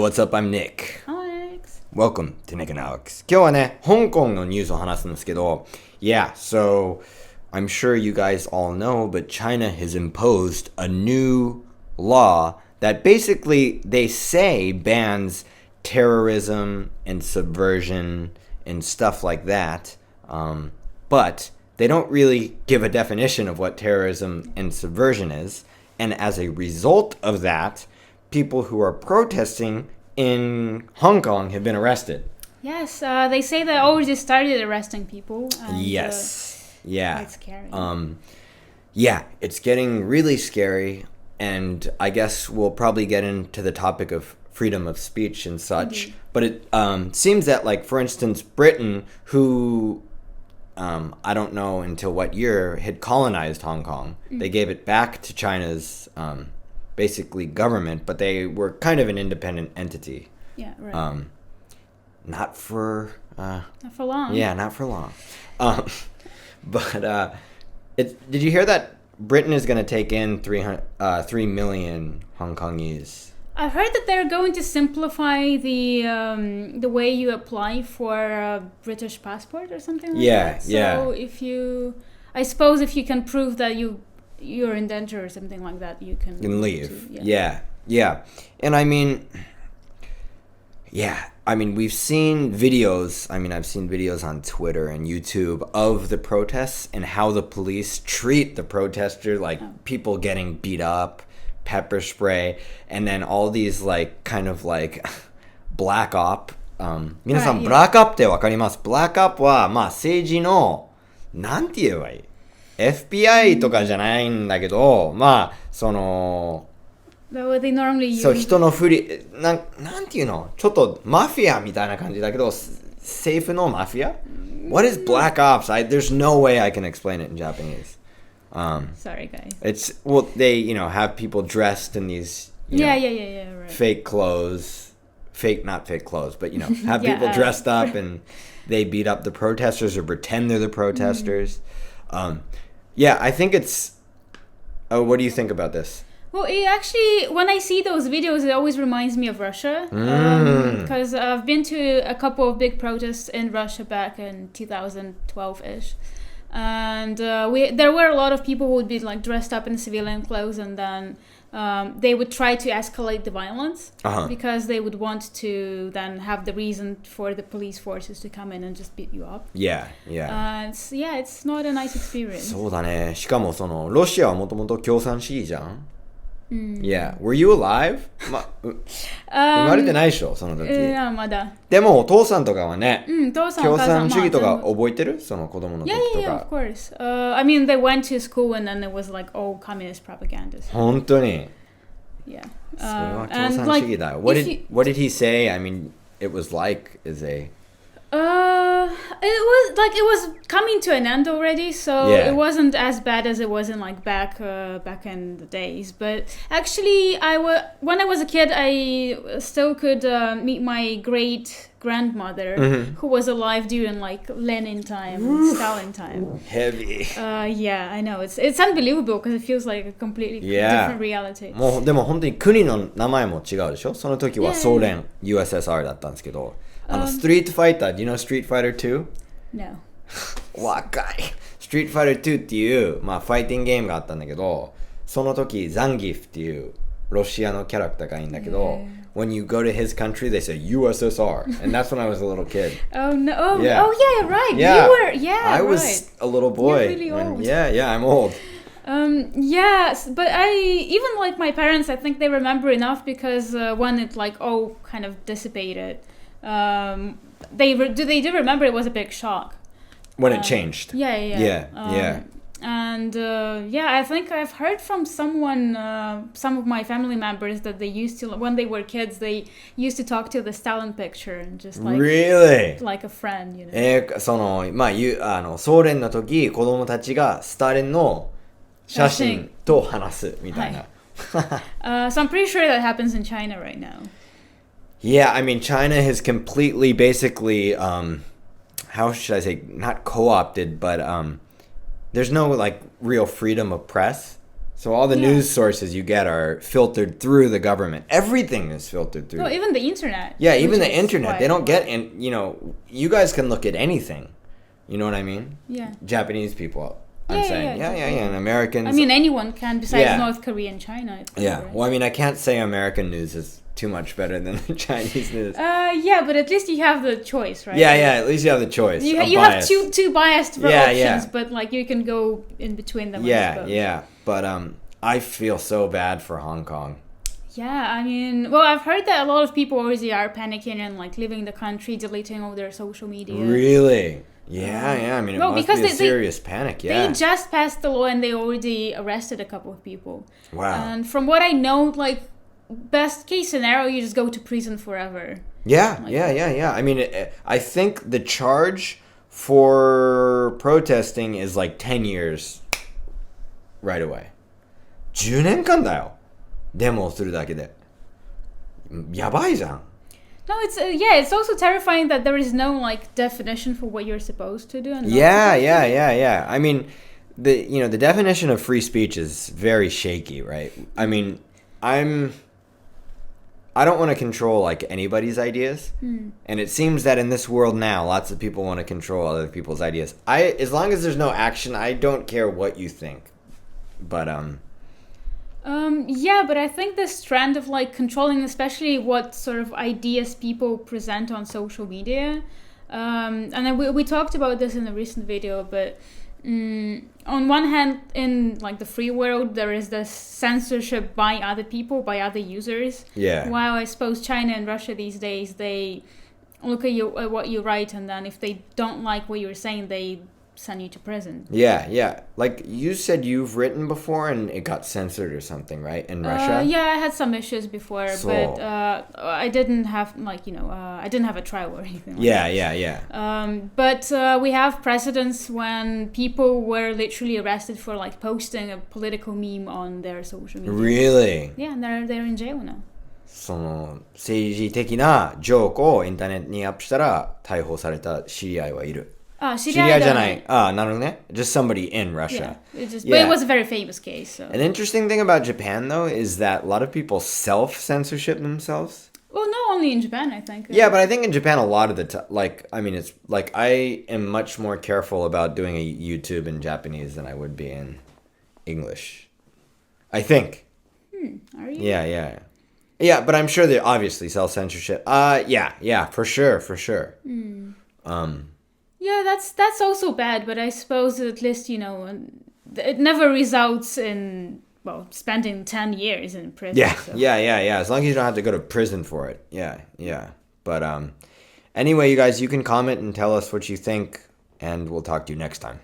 what's up? I'm Nick. Alex. Welcome to Nick and Alex. 今日はね、香港のニュースを話すんですけど、Yeah, so I'm sure you guys all know, but China has imposed a new law that basically they say bans terrorism and subversion and stuff like that. But they don't really give a definition of what terrorism and subversion is. And as a result of that, people who are protesting in Hong Kong have been arrested. Yes, they say they already started arresting people. And, Yes. Yeah. It's scary. Yeah, it's getting really scary. And I guess we'll probably get into the topic of freedom of speech and such. Indeed. But it seems that, like, for instance, Britain, who... I don't know until what year, had colonized Hong Kong. They gave it back to China's basically government, but they were kind of an independent entity. Yeah, right. Not for... Not for long. Yeah, not for long. But did you hear that Britain is going to take in 3 million Hong Kongese? I've heard that they're going to simplify the way you apply for a British passport or something like that. So I suppose if you can prove that you're in danger or something like that, you can leave. Yeah. And I mean, we've seen videos. I mean, I've seen videos on Twitter and YouTube of the protests and how the police treat the protesters, like people getting beat up, pepper spray, and then all these like kind of like black op. 皆さん、ブラックアップってわかります？ブラックアップはまあ政治のなんて言えばいい？ FBI とかじゃないんだけど、まあその they normally use... そう人のふりなんていうの？ちょっとマフィアみたいな感じだけど、政府のマフィア？ What is black ops? There's no way I can explain it in Japanese. Sorry, guys. It's they have people dressed in these right. fake clothes, not fake clothes, but have people dressed up and they beat up the protesters or pretend they're the protesters. I think it's. What do you think about this? Well, it actually, when I see those videos, it always reminds me of Russia. Because I've been to a couple of big protests in Russia back in 2012-ish. And there were a lot of people who would be like dressed up in civilian clothes, and then they would try to escalate the violence because they would want to then have the reason for the police forces to come in and just beat you up. It's not a nice experience. そうだね。しかもそのロシアはもともと共産主義じゃん。Yeah. Were you alive? 生まれてないでしょその時。まだ。でもお父さんとかはね、共産主義とか覚えてる？その子供の時とか。Yeah, of course. I mean, they went to school and then it was like, oh, communist propaganda. 本当に。Yeah. それは共産主義だよ。What did he say? I mean, it was like as a... it was coming to an end already, so it wasn't as bad as it was in like back in the days. But actually, when I was a kid, I still could meet my great grandmother who was alive during like Lenin time, Stalin time. Heavy. I know it's unbelievable because it feels like a completely different reality. もうでも本当に国の名前も違うでしょ。その時はソ連 USSR だったんですけど。Street Fighter, do you know Street Fighter 2? No. 若い Street Fighter 2っていうファイティングゲームがあったんだけど、その時ザンギフっていうロシアのキャラクターがいいんだけど、when you go to his country they say USSR, and that's when I was a little kid. Oh no! Oh yeah, right. Yeah. You were I was a little boy. You're really old. Yeah, I'm old. Yes, but even like my parents, I think they remember enough because when it like kind of dissipated. They do remember it was a big shock when it changed. Yeah. And I think I've heard from someone, some of my family members, that they used to, when they were kids, they used to talk to the Stalin picture and just like really like a friend, you know. そのソ連の時子供たちがスタリンの写真と話すみたいな。So I'm pretty sure that happens in China right now. Yeah, I mean, China has completely, basically, how should I say, not co-opted, but there's no, like, real freedom of press. So all the news sources you get are filtered through the government. Everything is filtered through. No, even the internet. Yeah, even the internet. They don't get in. You guys can look at anything. You know what I mean? Yeah. Japanese people. I'm saying. Yeah, and Americans. I mean, anyone can besides North Korea and China. Yeah. Well, I mean, I can't say American news is too much better than the Chinese news. Yeah, but at least you have the choice, right? Yeah, at least you have the choice. You have two biased options, but like you can go in between them. Yeah. But I feel so bad for Hong Kong. Yeah, I mean, well, I've heard that a lot of people already are panicking and like leaving the country, deleting all their social media. Really? Yeah. I mean, it must be a serious panic. Yeah. They just passed the law and they already arrested a couple of people. Wow. And from what I know, like, best case scenario, you just go to prison forever. Yeah. I mean, I think the charge for protesting is like 10 years right away. 10年間だよ。デモをするだけで。やばいじゃん。No, it's also terrifying that there is no like definition for what you're supposed to do. And Yeah. I mean, the definition of free speech is very shaky, right? I mean, I don't want to control like anybody's ideas, and it seems that in this world now, lots of people want to control other people's ideas. As long as there's no action, I don't care what you think. But yeah, but I think this trend of like controlling, especially what sort of ideas people present on social media, and then we talked about this in a recent video, but on one hand, in like the free world, there is this censorship by other people, by other users. Yeah. While I suppose China and Russia these days, they look at what you write, and then if they don't like what you're saying, they send you to prison. Yeah. Like you said, you've written before and it got censored or something, right? In Russia? Yeah, I had some issues before, but I didn't have I didn't have a trial or anything. Yeah. But we have precedents when people were literally arrested for like posting a political meme on their social media. Really? Yeah, and they're in jail now. その政治的なジョークをインターネットにアップしたら逮捕された知り合いはいる。知り合いじゃない。なるほどね。Just somebody in Russia. But it was a very famous case. So. An interesting thing about Japan, though, is that a lot of people self-censorship themselves. Well, not only in Japan, I think. Yeah, but I think in Japan a lot of the time, it's like I am much more careful about doing a YouTube in Japanese than I would be in English. I think. Are you? Yeah. Yeah, but I'm sure they obviously self-censorship. Yeah, for sure. Yeah, that's also bad, but I suppose at least, it never results in, spending 10 years in prison. Yeah, so. Yeah. As long as you don't have to go to prison for it. Yeah. But anyway, you guys, you can comment and tell us what you think, and we'll talk to you next time.